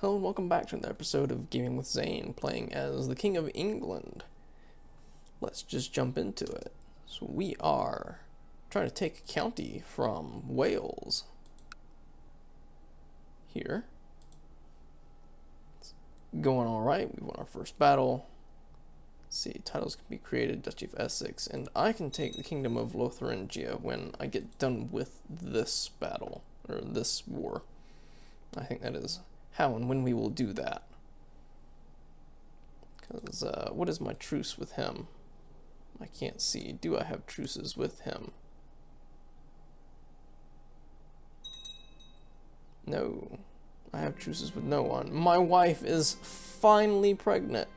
Hello and welcome back to another episode of Gaming with Zane, playing as the King of England. Let's just jump into it. So we are trying to take a county from Wales. Here. It's going alright, we won our first battle. Let's see, titles can be created, Duchy of Essex, and I can take the Kingdom of Lotharingia when I get done with this battle, or this war. I think that is how and when we will do that. Because, what is my truce with him? I can't see. Do I have truces with him? No. I have truces with no one. My wife is finally pregnant.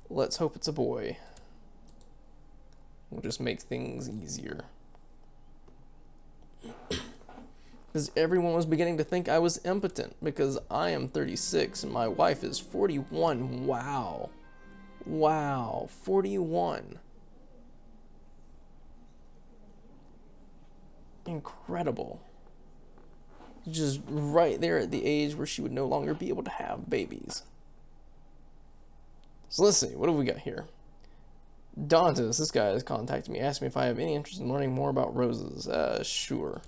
Let's hope it's a boy. We'll just make things easier. Because everyone was beginning to think I was impotent because I am 36 and my wife is 41. Wow. Wow. 41. Incredible. Just right there at the age where she would no longer be able to have babies. So let's see. What have we got here? Dantas, this guy has contacted me, asked me if I have any interest in learning more about roses. Sure.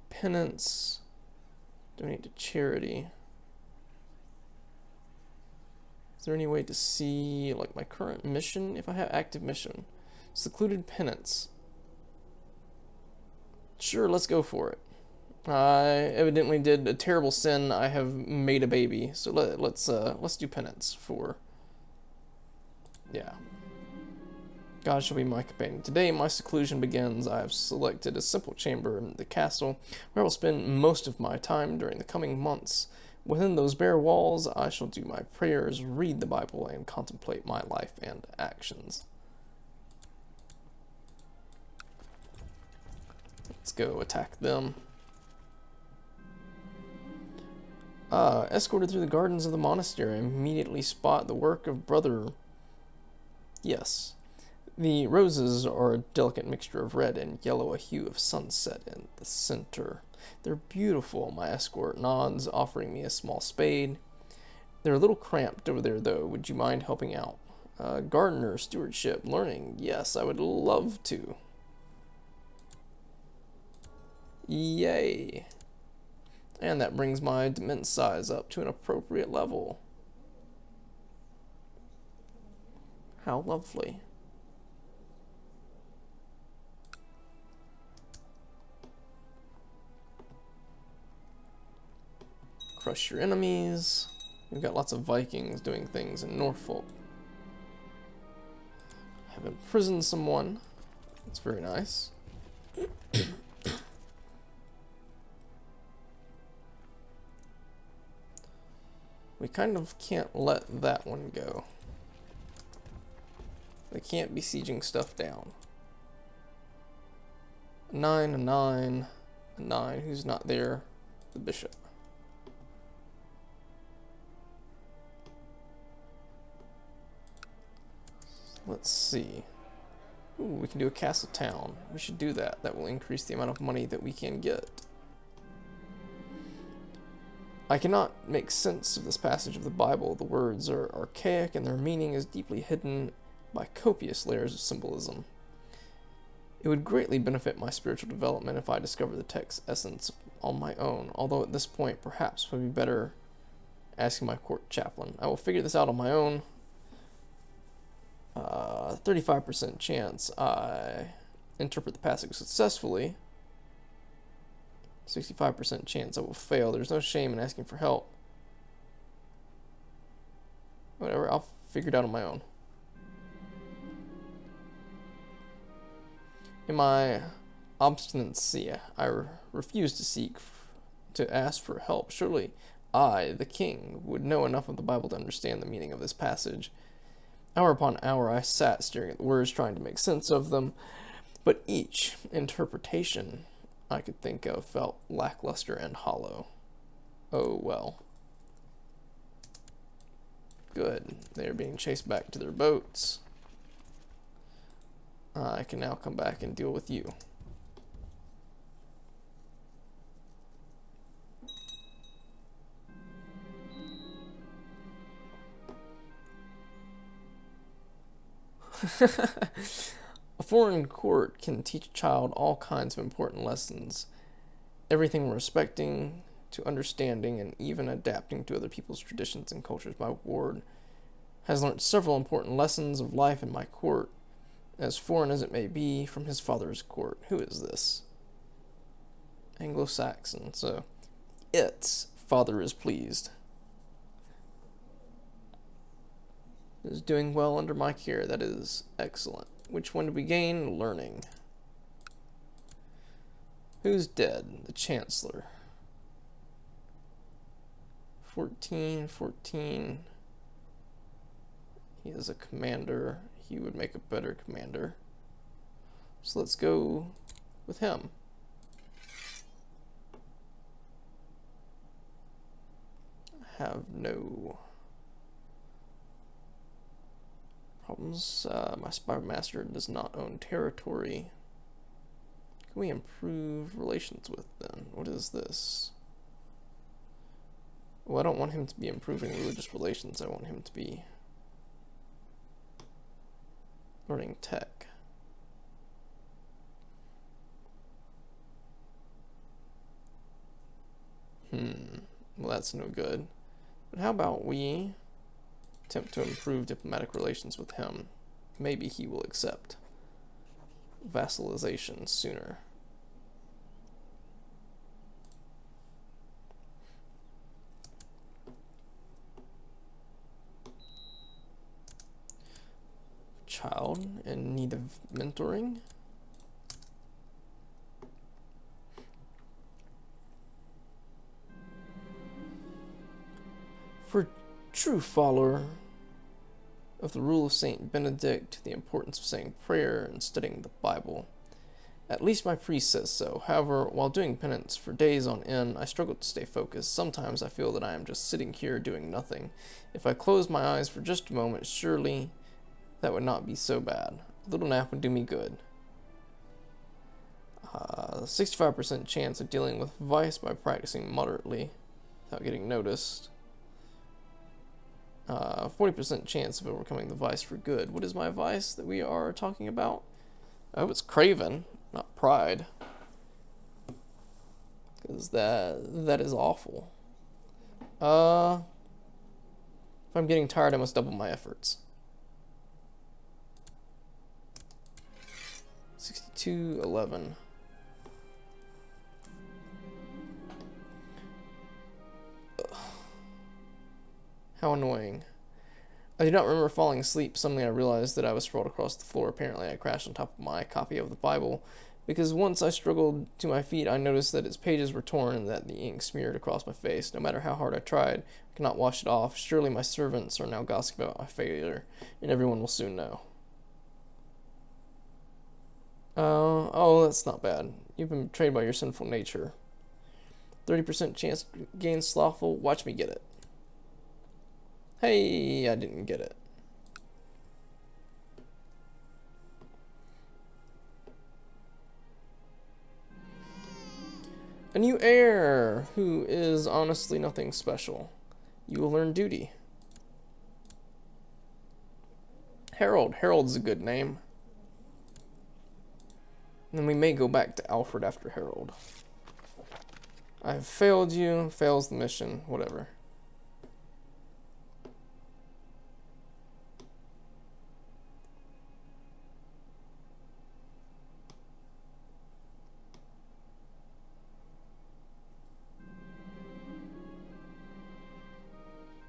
Penance, donate to charity. Is there any way to see like my current mission? If I have active mission, secluded penance. Sure, let's go for it. I evidently did a terrible sin. I have made a baby, so let's do penance for. Yeah. God shall be my companion. Today my seclusion begins. I have selected a simple chamber in the castle where I will spend most of my time during the coming months. Within those bare walls I shall do my prayers, read the Bible, and contemplate my life and actions. Let's go attack them. Escorted through the gardens of the monastery, I immediately spot the work of brother. Yes. The roses are a delicate mixture of red and yellow, a hue of sunset in the center. They're beautiful, my escort nods, offering me a small spade. They're a little cramped over there, though. Would you mind helping out? Gardener, stewardship, learning. Yes, I would love to. Yay. And that brings my dement size up to an appropriate level. How lovely. Crush your enemies. We've got lots of Vikings doing things in Norfolk. Have imprisoned someone. That's very nice. We kind of can't let that one go. They can't be sieging stuff down. 9, a 9, a 9. Who's not there? The bishop. Let's see. Ooh, we can do a castle town. We should do that. That will increase the amount of money that we can get. I cannot make sense of this passage of the Bible. The words are archaic and their meaning is deeply hidden by copious layers of symbolism. It would greatly benefit my spiritual development if I discovered the text's essence on my own, although at this point perhaps it would be better asking my court chaplain. I will figure this out on my own. 35% chance I interpret the passage successfully. 65% chance I will fail. There's no shame in asking for help. Whatever, I'll figure it out on my own. In my obstinacy, I refuse to ask for help. Surely I, the king, would know enough of the Bible to understand the meaning of this passage. Hour upon hour I sat staring at the words, trying to make sense of them, but each interpretation I could think of felt lackluster and hollow. Oh well. Good. They are being chased back to their boats. I can now come back and deal with you. A foreign court can teach a child all kinds of important lessons. Everything from respecting to understanding and even adapting to other people's traditions and cultures. My ward has learnt several important lessons of life in my court, as foreign as it may be, from his father's court. Who is this? Anglo-Saxon. So, its father is pleased. Is doing well under my care. That is excellent. Which one did we gain? Learning. Who's dead? The Chancellor. 14. He is a commander. He would make a better commander. So let's go with him. I have no problems. My spy master does not own territory. Can we improve relations with then? What is this? Well, I don't want him to be improving religious relations. I want him to be learning tech. Well, that's no good. But how about we attempt to improve diplomatic relations with him? Maybe he will accept vassalization sooner. Child in need of mentoring. For true follower of the rule of Saint Benedict, the importance of saying prayer and studying the Bible. At least my priest says so. However, while doing penance for days on end, I struggle to stay focused. Sometimes I feel that I am just sitting here doing nothing. If I close my eyes for just a moment, surely that would not be so bad. A little nap would do me good. 65% chance of dealing with vice by practicing moderately without getting noticed. 40% chance of overcoming the vice for good. What is my vice that we are talking about? I hope it's craven, not pride. Because that is awful. If I'm getting tired, I must double my efforts. 62-11. How annoying. I do not remember falling asleep. Suddenly I realized that I was sprawled across the floor. Apparently I crashed on top of my copy of the Bible, because once I struggled to my feet, I noticed that its pages were torn and that the ink smeared across my face. No matter how hard I tried, I could not wash it off. Surely my servants are now gossiping about my failure, and everyone will soon know. Oh, that's not bad. You've been betrayed by your sinful nature. 30% chance to gain slothful. Watch me get it. Hey, I didn't get it. A new heir who is honestly nothing special. You will learn duty. Harold. Harold's a good name. And then we may go back to Alfred after Harold. I have failed you. Fails the mission. Whatever.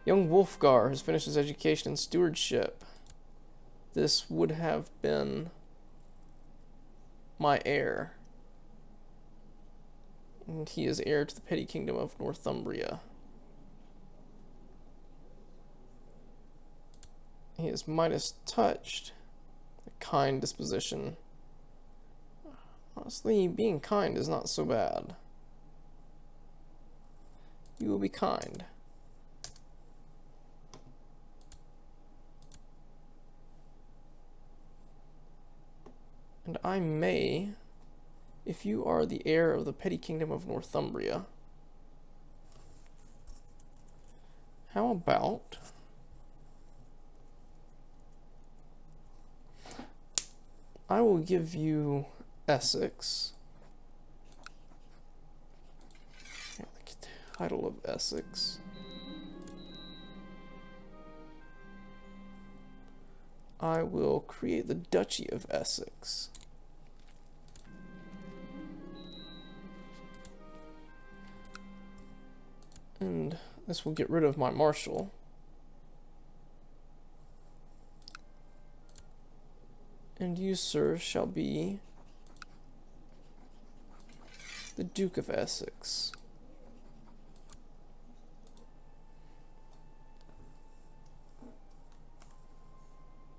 Young Wolfgar has finished his education in stewardship. This would have been my heir. And he is heir to the petty kingdom of Northumbria. He is Midas touched. A kind disposition. Honestly, being kind is not so bad. You will be kind. I may, if you are the heir of the petty kingdom of Northumbria, how about I will give you Essex, the title of Essex. I will create the Duchy of Essex. And this will get rid of my Marshal. And you, sir, shall be the Duke of Essex.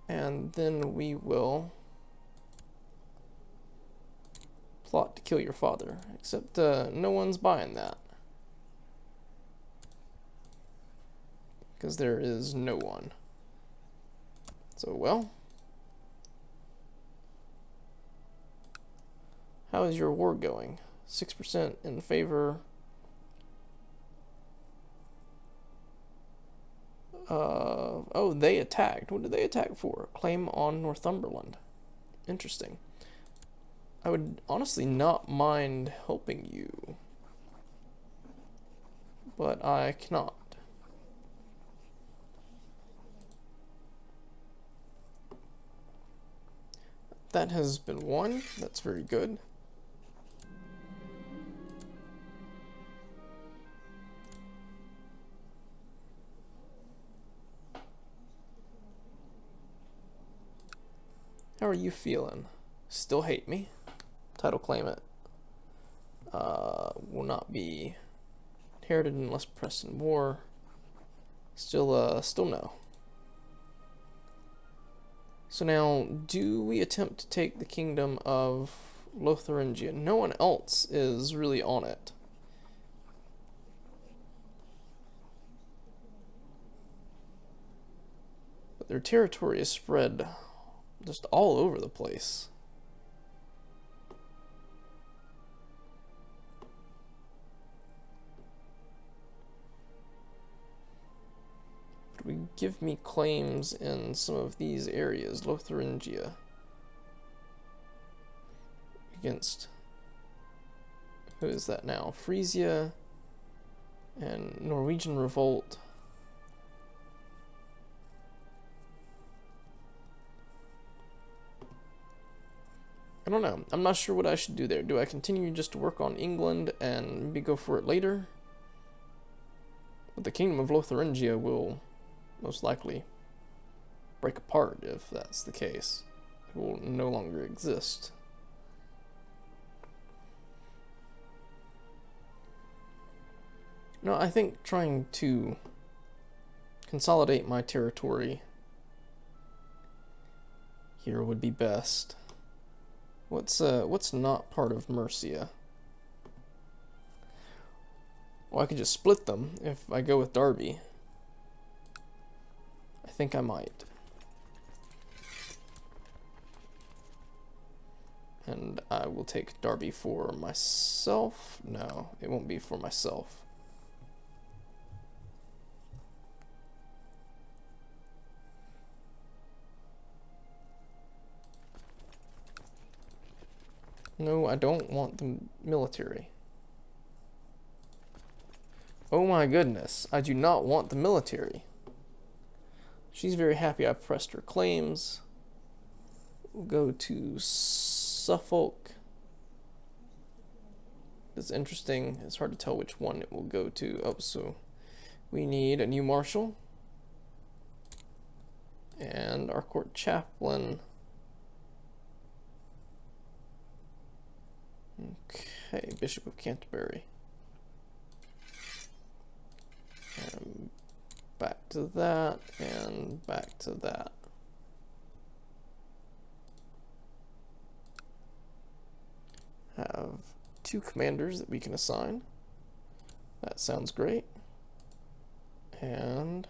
And then we will plot to kill your father. Except no one's buying that. Because there is no one. So, well. How is your war going? 6% in favor. Oh, they attacked. What did they attack for? Claim on Northumberland. Interesting. I would honestly not mind helping you. But I cannot. That has been won. That's very good. How are you feeling? Still hate me? Title claim it. Will not be inherited unless pressed in war. Still no. So now, do we attempt to take the kingdom of Lotharingia? No one else is really on it. But their territory is spread just all over the place. But we give me claims in some of these areas. Lotharingia. Against... who is that now? Frisia and Norwegian Revolt. I don't know. I'm not sure what I should do there. Do I continue just to work on England and maybe go for it later? But the Kingdom of Lotharingia will most likely break apart if that's the case. It will no longer exist. No, I think trying to consolidate my territory here would be best. What's not part of Mercia? Well, I could just split them if I go with Derby. I think I might. And I will take Derby for myself. No, it won't be for myself. No, I don't want the military. Oh my goodness, I do not want the military. She's very happy I pressed her claims. We'll go to Suffolk. It's interesting. It's hard to tell which one it will go to. Oh, so we need a new marshal. And our court chaplain. Okay, Bishop of Canterbury. And back to that, and back to that. Have 2 commanders that we can assign. That sounds great. And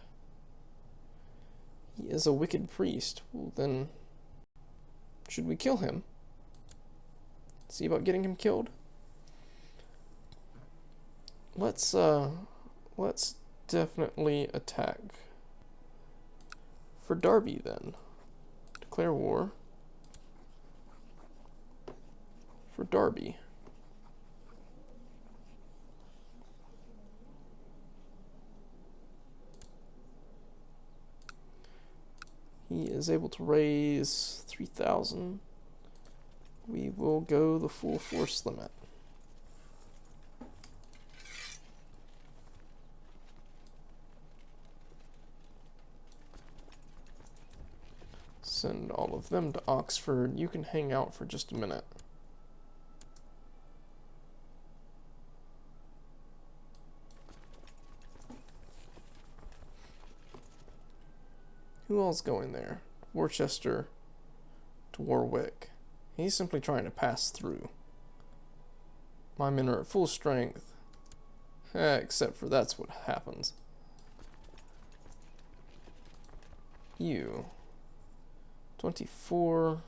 he is a wicked priest. Well, then, should we kill him? See about getting him killed. Let's definitely attack for Derby then. Declare war for Derby. He is able to raise 3,000. We will go the full force limit. Send all of them to Oxford. You can hang out for just a minute. Who else going there? Worcester to Warwick. He's simply trying to pass through. My men are at full strength. Except for that's what happens. You. 24,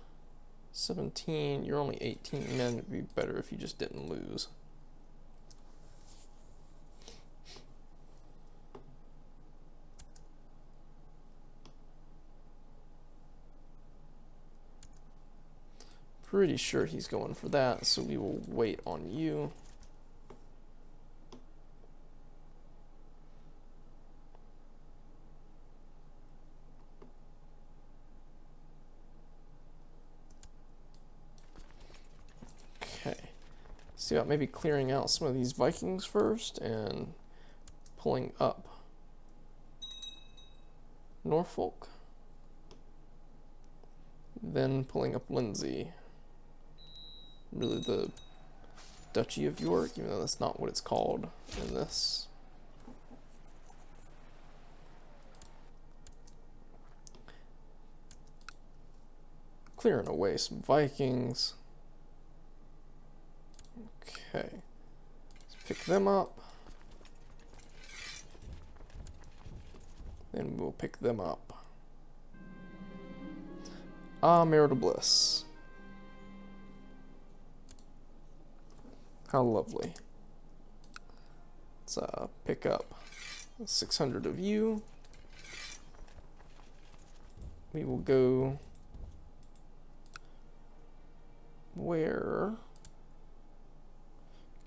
17, you're only 18 men. It'd be better if you just didn't lose. Pretty sure he's going for that, so we will wait on you. Okay. See about maybe clearing out some of these Vikings first and pulling up Norfolk. Then pulling up Lindsay. Really the Duchy of York, even though that's not what it's called in this. Clearing away some Vikings. Okay. Let's pick them up. Then we'll pick them up. Ah, marital bliss. How lovely. Let's pick up 600 of you. We will go where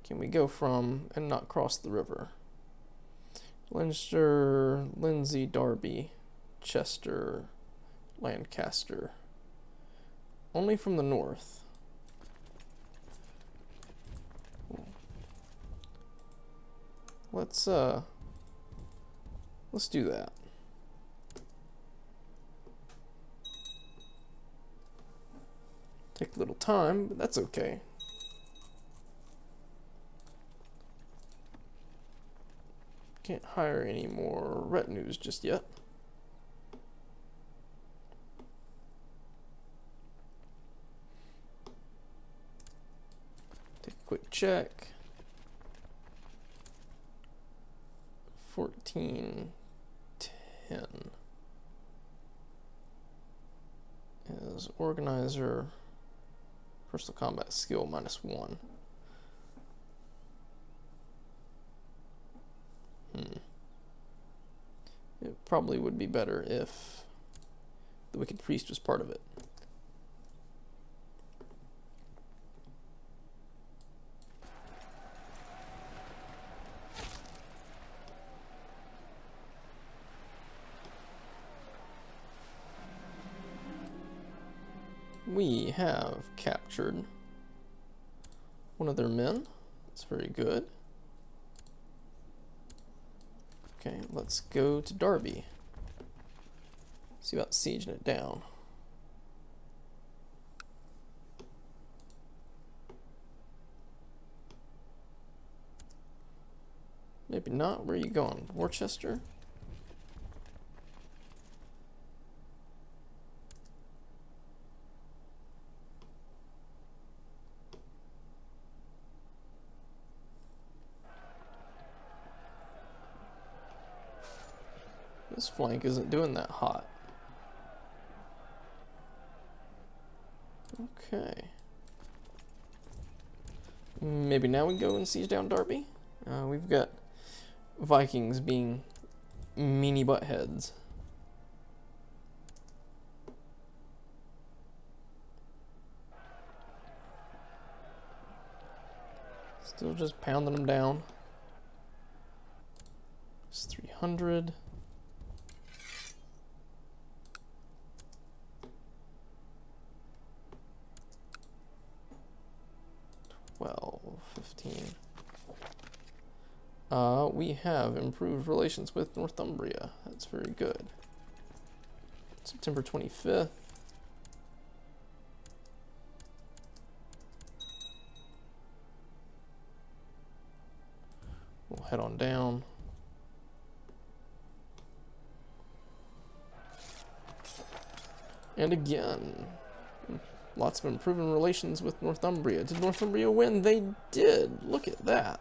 can we go from and not cross the river? Leinster, Lindsay, Derby, Chester, Lancaster. Only from the north. Let's do that. Take a little time, but that's okay. Can't hire any more retinues just yet. Take a quick check. 1410 is organizer, personal combat skill -1. It probably would be better if the Wicked Priest was part of it. We have captured one of their men. That's very good. Okay, let's go to Derby. See about sieging it down. Maybe not. Where are you going? Worcester? This flank isn't doing that hot. Okay. Maybe now we go and siege down Derby. We've got Vikings being meanie buttheads. Still just pounding them down. It's 300. Well, 15. We have improved relations with Northumbria. That's very good. September 25th. We'll head on down. And again, lots of improving relations with Northumbria. Did Northumbria win? They did. Look at that.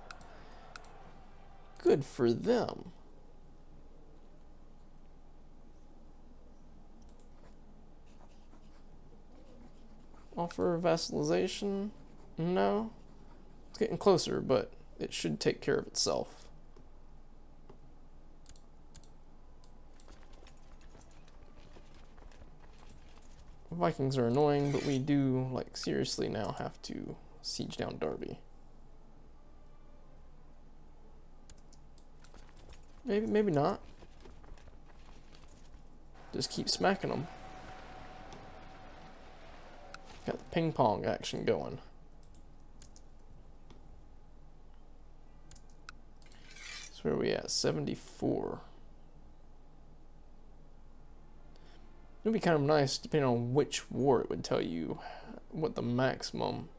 Good for them. Offer vassalization? No. It's getting closer, but it should take care of itself. Vikings are annoying, but we do, like, seriously now have to siege down Derby. Maybe not. Just keep smacking them. Got the ping pong action going. So where are we at? 74. It would be kind of nice, depending on which war, it would tell you what the maximum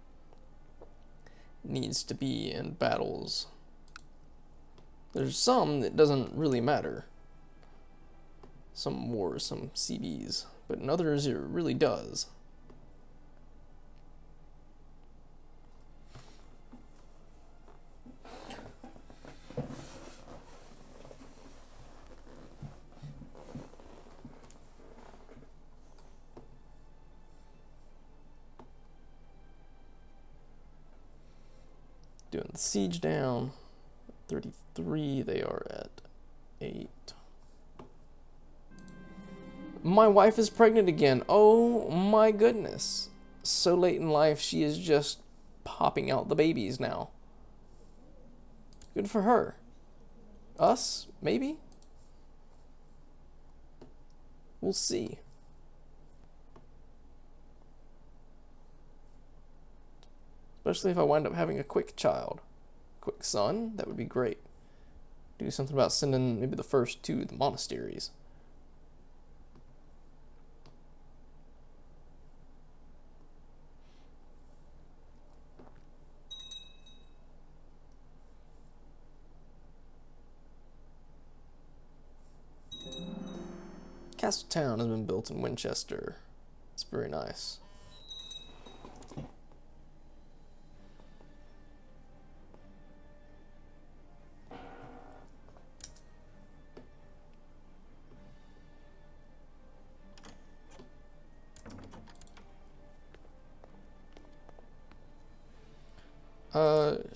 needs to be in battles. There's some that doesn't really matter. Some wars, some CBs, but in others it really does. Doing the siege down. 33, they are at 8. My wife is pregnant again. Oh my goodness. So late in life, she is just popping out the babies now. Good for her. Us? Maybe? We'll see. Especially if I wind up having a quick child. Quick son, that would be great. Do something about sending maybe the first to the monasteries. Castletown has been built in Winchester. It's very nice.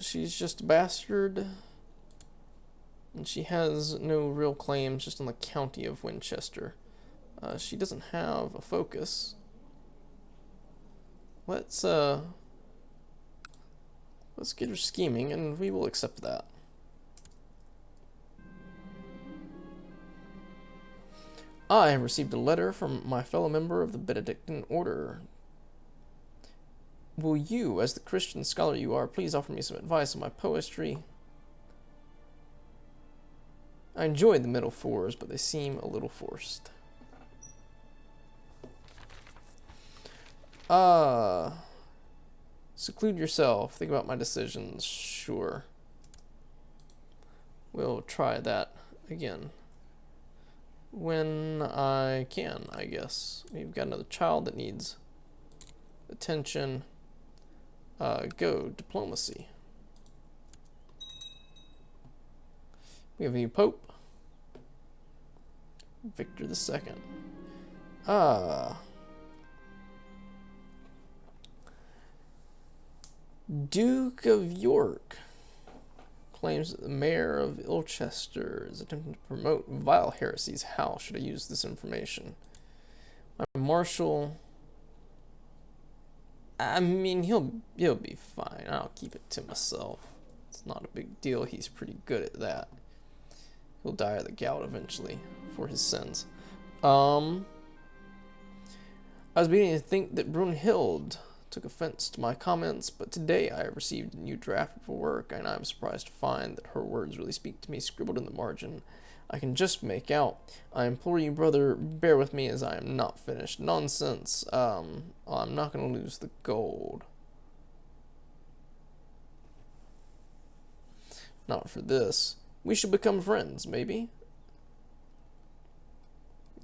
She's just a bastard, and she has no real claims just on the county of Winchester. She doesn't have a focus. Let's get her scheming, and we will accept that. I have received a letter from my fellow member of the Benedictine Order. Will you, as the Christian scholar you are, please offer me some advice on my poetry? I enjoyed the middle fours, but they seem a little forced. Seclude yourself. Think about my decisions. Sure. We'll try that again. When I can, I guess. We've got another child that needs attention. Go diplomacy. We have a new pope, Victor II. Duke of York claims that the mayor of Ilchester is attempting to promote vile heresies. How should I use this information? My marshal... I mean, he'll be fine. I'll keep it to myself. It's not a big deal. He's pretty good at that. He'll die of the gout eventually for his sins. I was beginning to think that Brunhild took offense to my comments, but today I have received a new draft for work, and I am surprised to find that her words really speak to me, scribbled in the margin. I can just make out. I implore you, brother, bear with me as I am not finished. Nonsense. I'm not going to lose the gold. Not for this. We should become friends, maybe.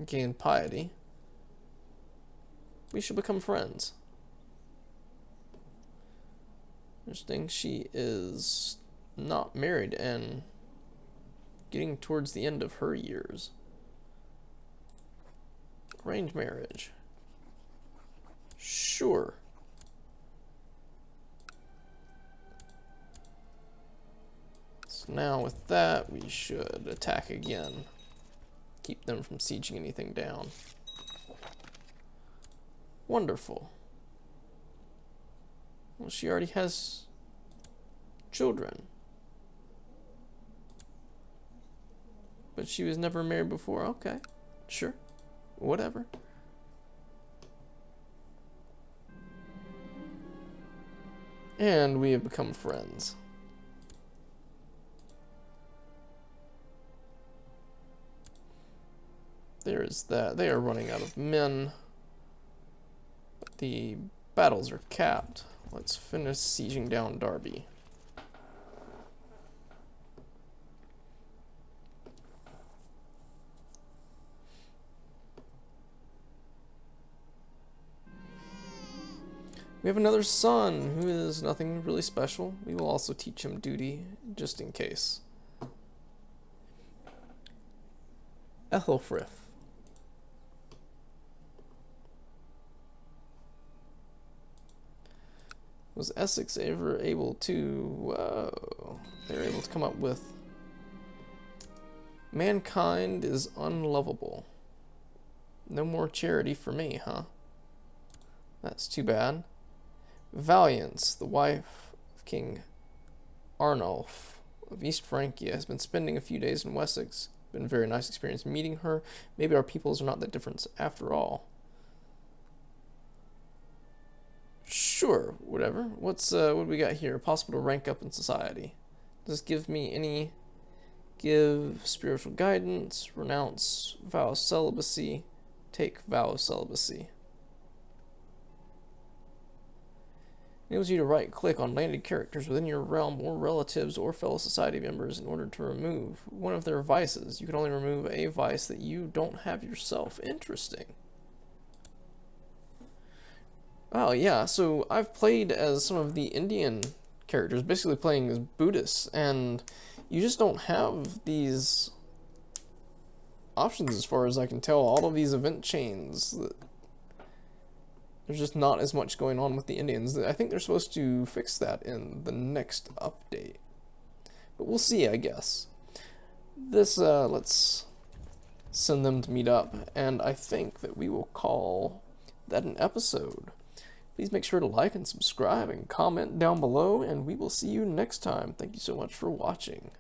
Gain piety. We should become friends. Interesting. She is not married and getting towards the end of her years. Arranged marriage. Sure. So now with that, we should attack again. Keep them from sieging anything down. Wonderful. Well, she already has children. But she was never married before. Okay, sure. Whatever. And we have become friends. There is that. They are running out of men. But the battles are capped. Let's finish sieging down Derby. We have another son who is nothing really special. We will also teach him duty, just in case. Ethelfrith. Was Essex ever able to... Whoa. They were able to come up with... Mankind is unlovable. No more charity for me, huh? That's too bad. Valiance, the wife of King Arnulf of East Francia, has been spending a few days in Wessex. Been a very nice experience meeting her. Maybe our peoples are not that different after all. Sure, whatever. What do we got here? Possible to rank up in society. Does this give me any... Give spiritual guidance, renounce vow of celibacy, take vow of celibacy. Enables you to right-click on landed characters within your realm or relatives or fellow society members in order to remove one of their vices. You can only remove a vice that you don't have yourself. Interesting. Oh, yeah, so I've played as some of the Indian characters, basically playing as Buddhists, and you just don't have these options as far as I can tell. All of these event chains, there's just not as much going on with the Indians. I think they're supposed to fix that in the next update. But we'll see, I guess. This, let's send them to meet up, and I think that we will call that an episode. Please make sure to like and subscribe and comment down below, and we will see you next time. Thank you so much for watching.